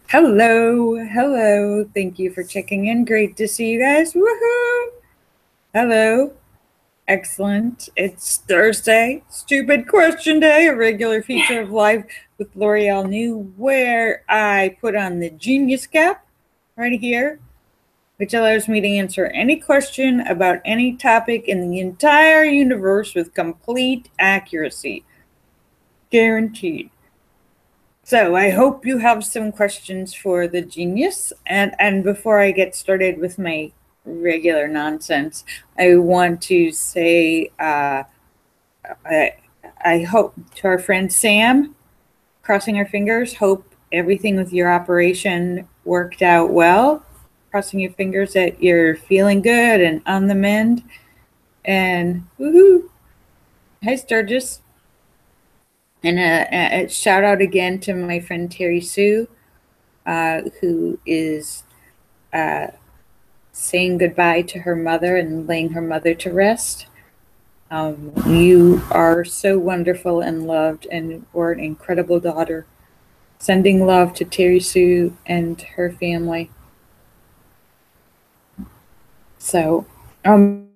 Hello, hello. Thank you for checking in. Great to see you guys. Woohoo! Hello. Excellent. It's Thursday, Stupid Question Day, a regular feature of Live with Lorielle New, where I put on the genius cap right here, which allows me to answer any question about any topic in the entire universe with complete accuracy. Guaranteed. So I hope you have some questions for the genius. And before I get started with my regular nonsense, I want to say I hope to our friend Sam, crossing our fingers, hope everything with your operation worked out well. Crossing your fingers that you're feeling good and on the mend. And woohoo! Hi, Sturgis. And a shout out again to my friend Terry Sue, who is saying goodbye to her mother and laying her mother to rest. You are so wonderful and loved, and were an incredible daughter. Sending love to Terry Sue and her family. So, um,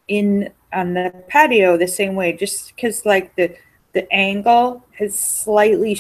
in on the patio the same way, just because like the angle is slightly.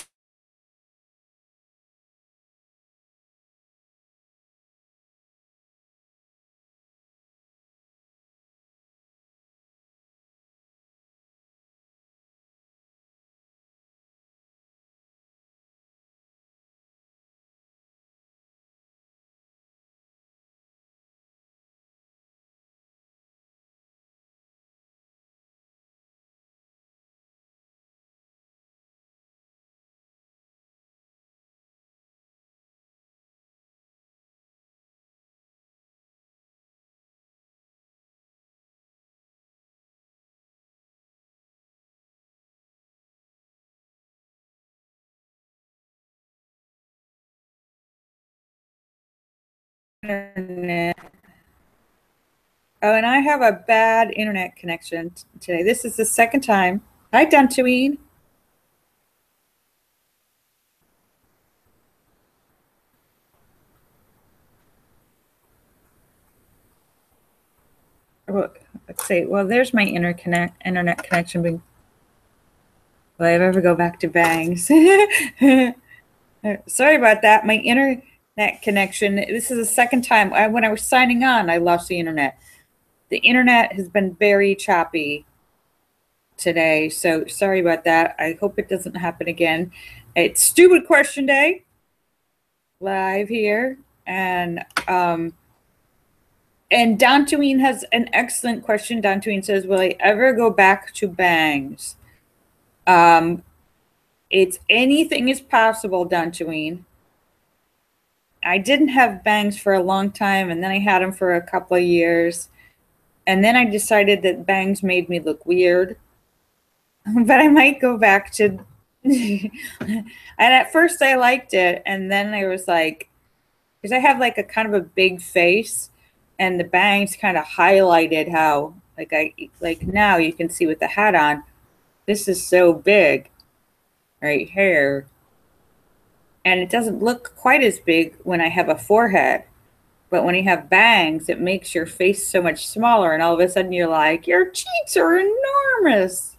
Internet. Oh, and I have a bad internet connection today. This is the second time. Hi, Dantooine. Well, let's see. Well, there's my internet connection. Will I ever go back to bangs? Sorry about that. My internet connection. This is the second time. When I was signing on, I lost the internet. The internet has been very choppy today, so sorry about that. I hope it doesn't happen again. It's Stupid Question Day, live here, and Dantooine has an excellent question. Dantooine says, "Will I ever go back to bangs?" Um, it's anything is possible, Dantooine. I didn't have bangs for a long time, and then I had them for a couple of years, and then I decided that bangs made me look weird. But I might go back to. And at first I liked it, and then I was like, because I have like a kind of a big face, and the bangs kind of highlighted how like now you can see with the hat on. This is so big right here, and it doesn't look quite as big when I have a forehead. But when you have bangs, it makes your face so much smaller, and all of a sudden you're like, your cheeks are enormous.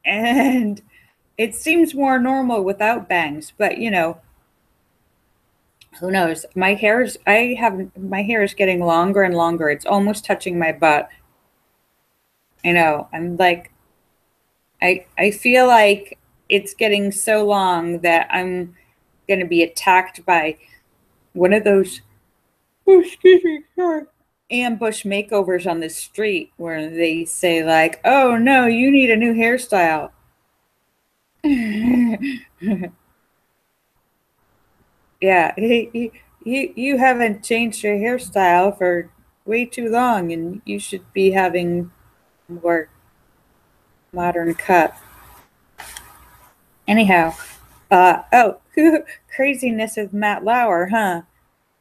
And it seems more normal without bangs, but who knows? My hair is getting longer and longer. It's almost touching my butt. I'm like, I feel like it's getting so long that I'm going to be attacked by one of those, oh, excuse me, sorry, ambush makeovers on the street where they say like, "Oh no, you need a new hairstyle." Yeah, you haven't changed your hairstyle for way too long, and you should be having more modern cut. Anyhow, oh, craziness of Matt Lauer, huh?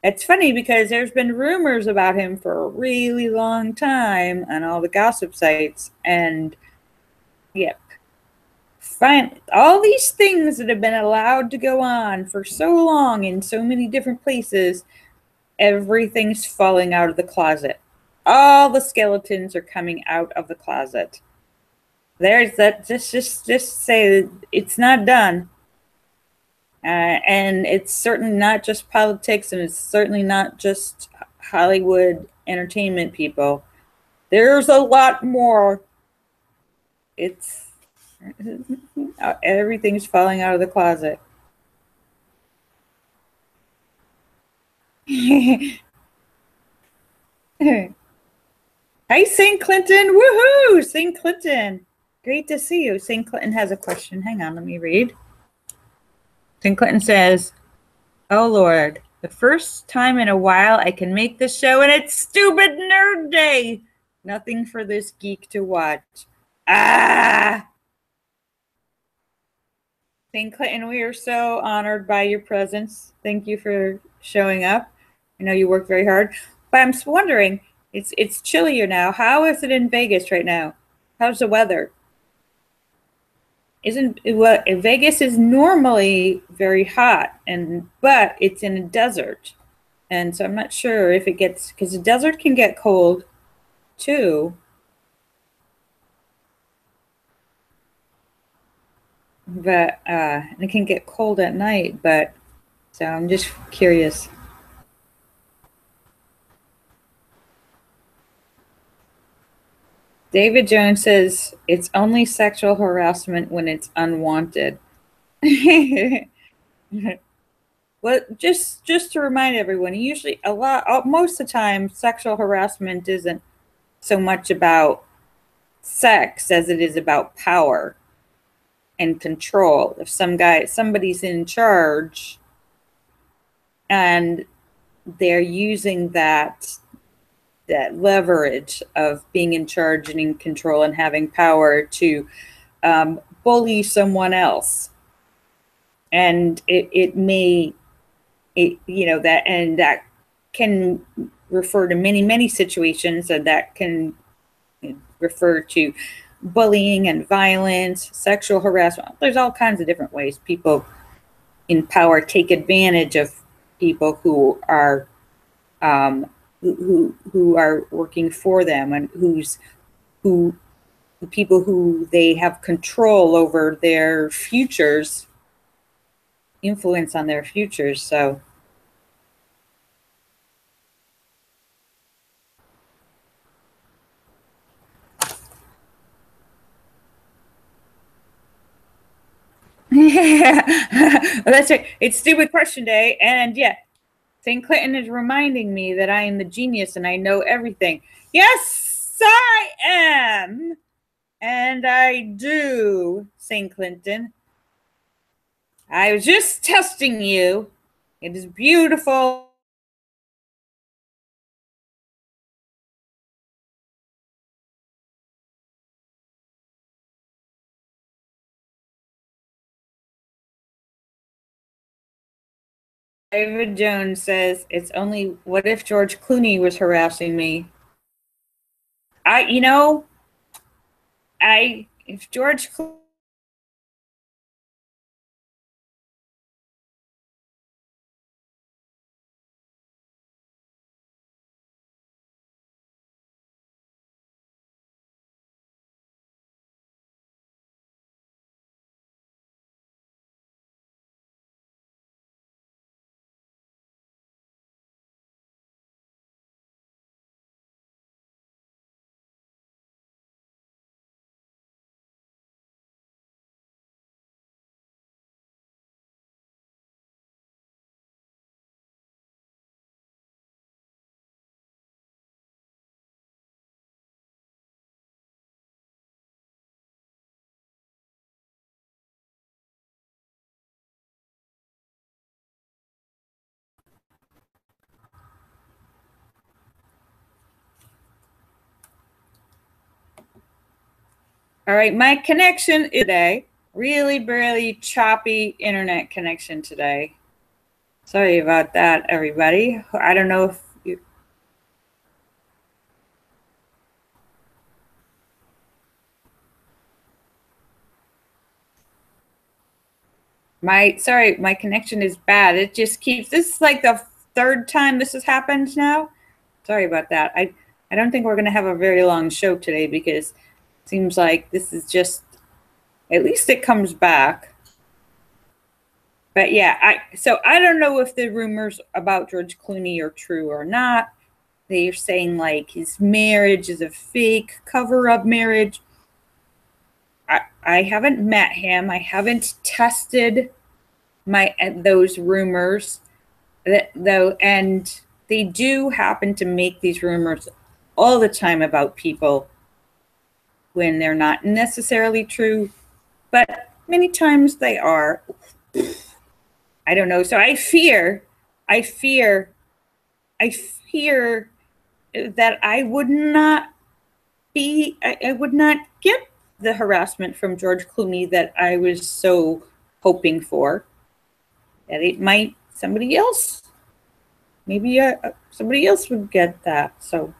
It's funny because there's been rumors about him for a really long time on all the gossip sites, and yep, fine. All these things that have been allowed to go on for so long in so many different places, everything's falling out of the closet. All the skeletons are coming out of the closet. There's that. Just say it's not done. And it's certainly not just politics, and it's certainly not just Hollywood entertainment people. There's a lot more. It's everything's falling out of the closet. Hi, St. Clinton. Woohoo! St. Clinton. Great to see you. St. Clinton has a question. Hang on, let me read. St. Clinton says, "Oh, Lord, the first time in a while I can make the show, and it's stupid nerd day. Nothing for this geek to watch." Ah! St. Clinton, we are so honored by your presence. Thank you for showing up. I know you worked very hard, but I'm just wondering, it's chillier now. How is it in Vegas right now? How's the weather? Isn't what Vegas is normally very hot, but it's in a desert, and so I'm not sure if it gets, because the desert can get cold too. But and it can get cold at night. But so I'm just curious. David Jones says it's only sexual harassment when it's unwanted. Well, just to remind everyone, usually most of the time, sexual harassment isn't so much about sex as it is about power and control. If somebody's in charge and they're using that leverage of being in charge and in control and having power to bully someone else, and it may that can refer to many situations, and that can refer to bullying and violence, sexual harassment. There's all kinds of different ways people in power take advantage of people who are who are working for them, and who the people who they have control over their futures, influence on their futures. So yeah, that's right. It's stupid question day, and yeah, St. Clinton is reminding me that I am the genius and I know everything. Yes, I am, and I do, St. Clinton. I was just testing you. It is beautiful. David Jones says it's only, what if George Clooney was harassing me? I, you know, if George Clooney All right, my connection today, really choppy internet connection today. Sorry about that, everybody. I don't know if you... my connection is bad. It just keeps, this is like the third time this has happened now. Sorry about that. I don't think we're going to have a very long show today because it seems like this is just, at least it comes back. But yeah, so I don't know if the rumors about George Clooney are true or not. They're saying like his marriage is a fake cover-up marriage. I haven't met him. I haven't tested those rumors, though, and they do happen to make these rumors all the time about people when they're not necessarily true, but many times they are. I don't know. So I fear that I would not get the harassment from George Clooney that I was so hoping for. That it might, somebody else would get that. So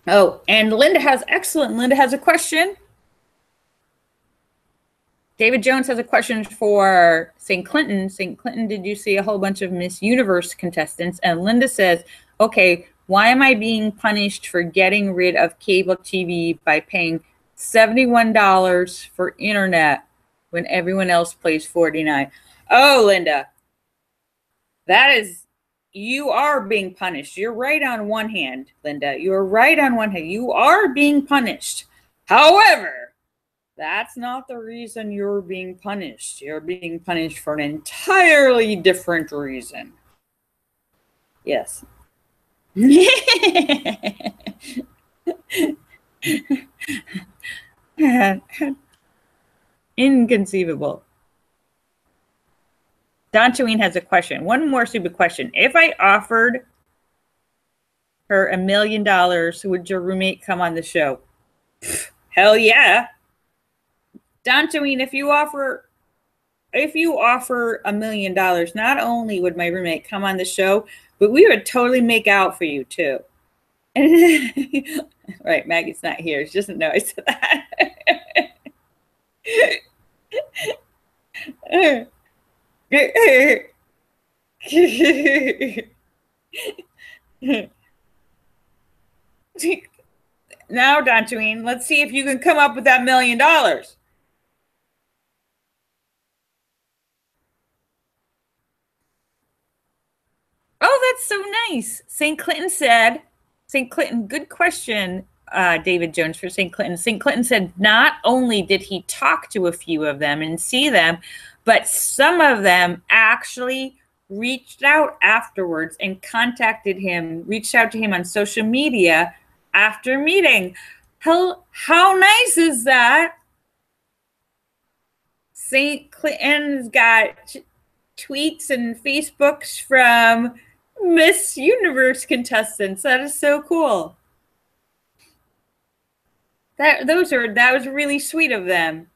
oh, and Linda has a question. David Jones has a question for St. Clinton. St. Clinton, did you see a whole bunch of Miss Universe contestants? And Linda says, okay, why am I being punished for getting rid of cable TV by paying $71 for internet when everyone else pays $49? Oh, Linda, you are being punished. You're right on one hand, Linda. You're right on one hand. You are being punished. However, that's not the reason you're being punished. You're being punished for an entirely different reason. Yes. Inconceivable. Don Cheween has a question. One more stupid question. If I offered her $1 million, would your roommate come on the show? Hell yeah. Don Cheween, if you offer $1 million, not only would my roommate come on the show, but we would totally make out for you too. Right, Maggie's not here. She doesn't know I said that. Now, Don Cheween, let's see if you can come up with that $1 million. Oh, that's so nice. St. Clinton said, St. Clinton, good question, David Jones for St. Clinton. St. Clinton said not only did he talk to a few of them and see them, but some of them actually reached out afterwards and reached out to him on social media after meeting. How nice is that? St. Clinton's got tweets and Facebooks from Miss Universe contestants. That is so cool. That was really sweet of them.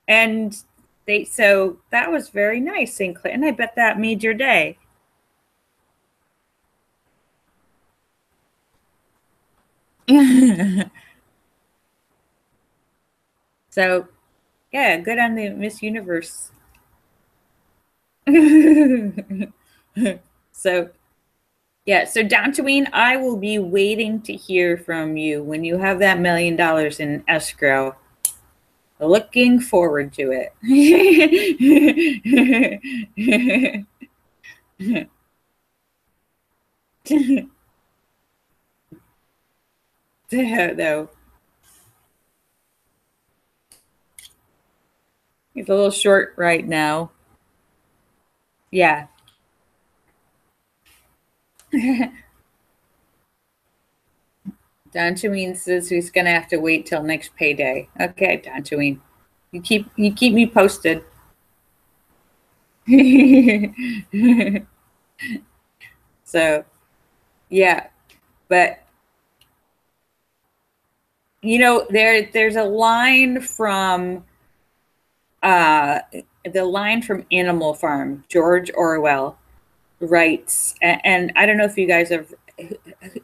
And so that was very nice, St. Clinton. I bet that made your day. So yeah, good on the Miss Universe. So yeah, so Don Cheween, I will be waiting to hear from you when you have that $1 million in escrow. Looking forward to it. Though he's a little short right now. Yeah. Don Cheween says he's gonna have to wait till next payday. Okay, Don Cheween. You keep me posted. So, yeah, but there's a line from uh, the line from Animal Farm. George Orwell writes, and I don't know if you guys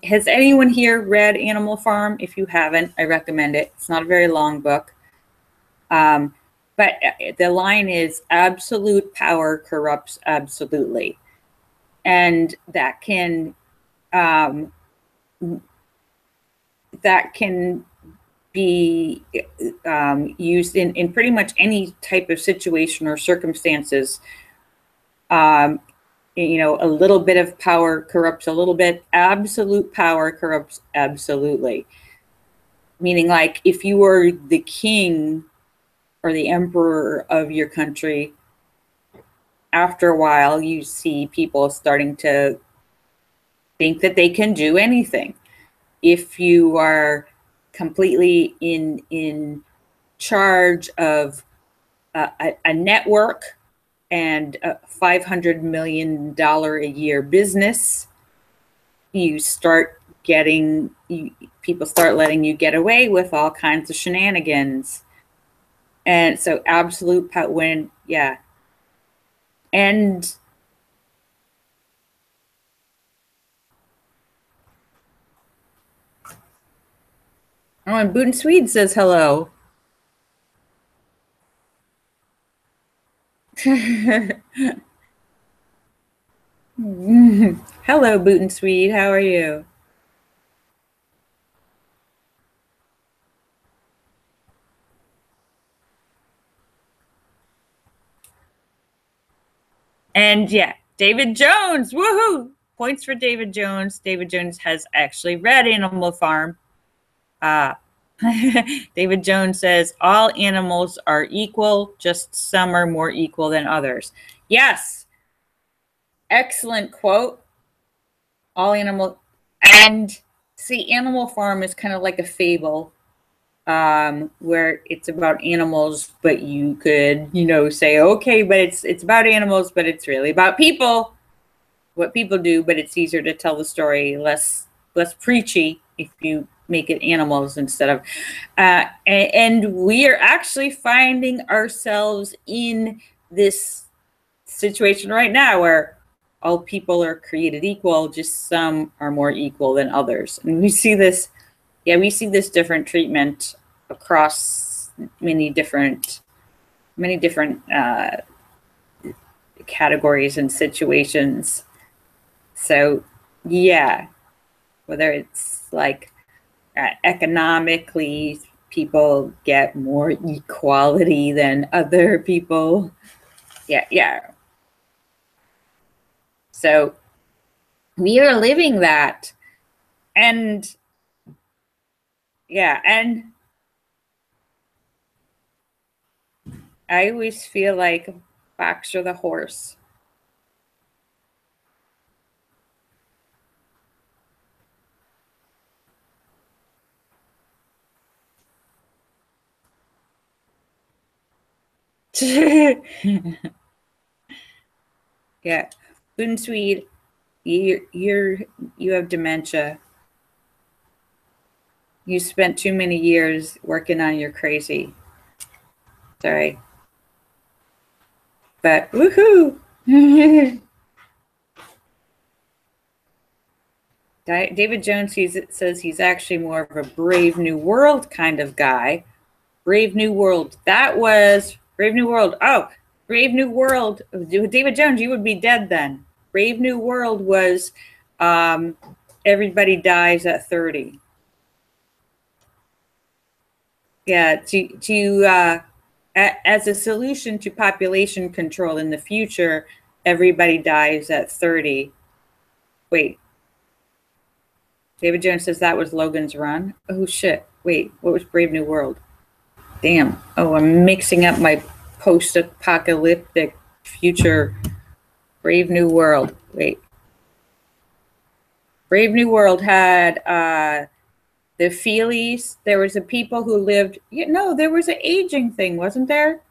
has anyone here read Animal Farm? If you haven't, I recommend it. It's not a very long book. Um, but the line is absolute power corrupts absolutely. And um, that can be used in pretty much any type of situation or circumstances. Um, a little bit of power corrupts a little bit. Absolute power corrupts absolutely. Meaning, like, if you were the king or the emperor of your country, after a while, you see people starting to think that they can do anything. If you are completely in charge of a network and a $500 million a year business, people start letting you get away with all kinds of shenanigans. And so absolute when, yeah. And and Boot and Swede says hello. Hello, Boot and Swede. How are you? And yeah, David Jones. Woohoo! Points for David Jones. David Jones has actually read Animal Farm. Uh, David Jones says all animals are equal, just some are more equal than others. Yes. Excellent quote. All animal and see, Animal Farm is kind of like a fable, where it's about animals, but you could, say, okay, but it's about animals, but it's really about people, what people do, but it's easier to tell the story less preachy if you make it animals instead of and we are actually finding ourselves in this situation right now where all people are created equal, just some are more equal than others. And we see this different treatment across many different categories and situations. So yeah, whether it's like economically, people get more equality than other people. Yeah. So we are living that. And yeah, and I always feel like Baxter the horse. Yeah, Boon Swede, you have dementia. You spent too many years working on your crazy. Sorry, but woohoo! David Jones says he's actually more of a Brave New World kind of guy. Brave New World. That was Brave New World. Oh, Brave New World. David Jones, you would be dead then. Brave New World was um, everybody dies at 30. Yeah, as a solution to population control in the future, everybody dies at 30. Wait, David Jones says that was Logan's Run. Oh shit! Wait, what was Brave New World? Damn. Oh, I'm mixing up my post-apocalyptic future. Brave New World. Wait. Brave New World had the Feelies. There was a people who lived. There was an aging thing, wasn't there?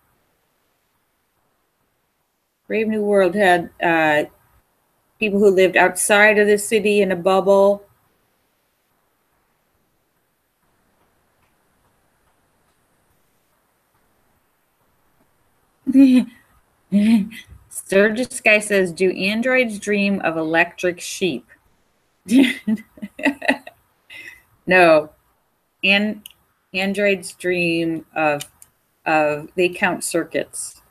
Brave New World had people who lived outside of the city in a bubble. Sturgis Guy says, do androids dream of electric sheep? No. Androids dream of they count circuits.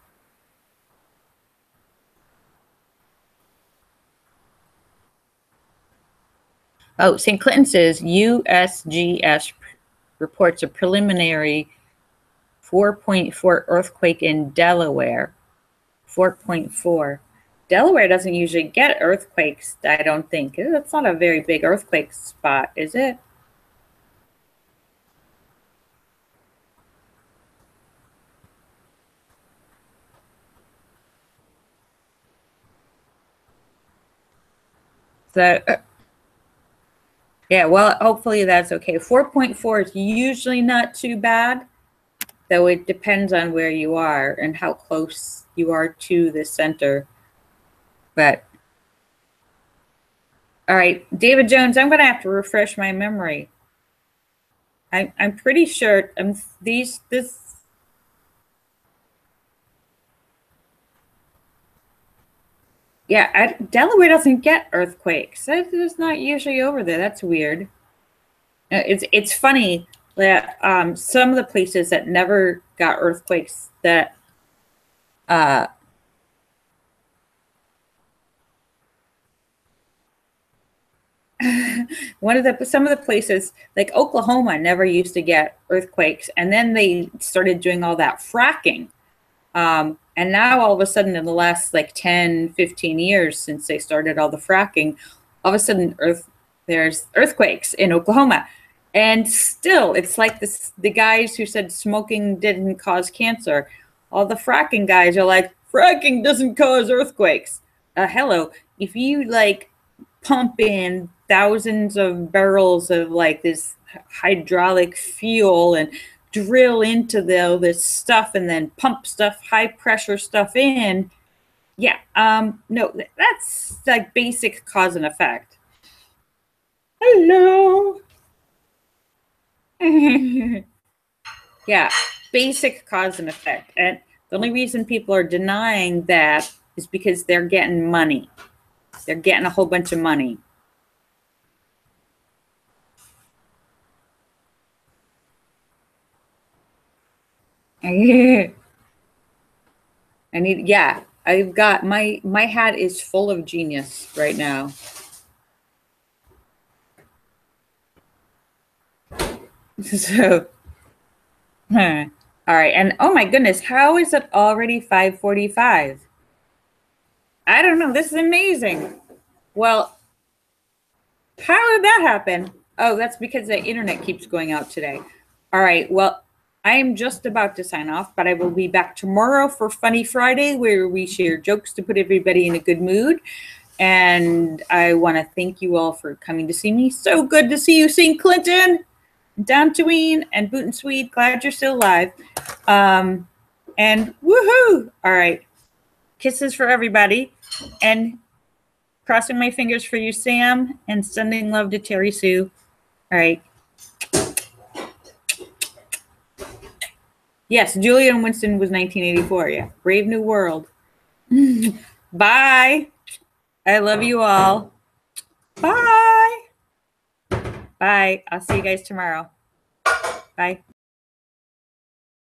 Oh, St. Clinton says USGS reports a preliminary 4.4 earthquake in Delaware. 4.4. Delaware doesn't usually get earthquakes, I don't think. That's not a very big earthquake spot, is it? So, yeah, well, hopefully that's okay. 4.4 is usually not too bad, though it depends on where you are and how close you are to the center. But, all right, David Jones, I'm going to have to refresh my memory. I'm pretty sure yeah, Delaware doesn't get earthquakes. It's not usually over there. That's weird. It's funny that some of the places that never got earthquakes that some of the places like Oklahoma never used to get earthquakes, and then they started doing all that fracking. And now all of a sudden in the last like 10, 15 years since they started all the fracking, all of a sudden there's earthquakes in Oklahoma. And still, it's like the guys who said smoking didn't cause cancer. All the fracking guys are like, fracking doesn't cause earthquakes. Hello, if you like pump in thousands of barrels of like this hydraulic fuel and drill into this stuff and then pump stuff, high pressure stuff in. Yeah, no, that's like basic cause and effect. Hello. Yeah, basic cause and effect. And the only reason people are denying that is because they're getting money. They're getting a whole bunch of money. Yeah, I've got my hat is full of genius right now. So, all right. And oh my goodness, how is it already 5:45? I don't know. This is amazing. Well, how did that happen? Oh, that's because the internet keeps going out today. All right. Well, I am just about to sign off, but I will be back tomorrow for Funny Friday, where we share jokes to put everybody in a good mood. And I want to thank you all for coming to see me. So good to see you, St. Clinton, Dantooine, and Boot and Swede. Glad you're still alive. And woohoo! All right. Kisses for everybody. And crossing my fingers for you, Sam, and sending love to Terry Sue. All right. Yes, Julia and Winston was 1984. Yeah. Brave New World. Bye. I love you all. Bye. Bye. I'll see you guys tomorrow. Bye.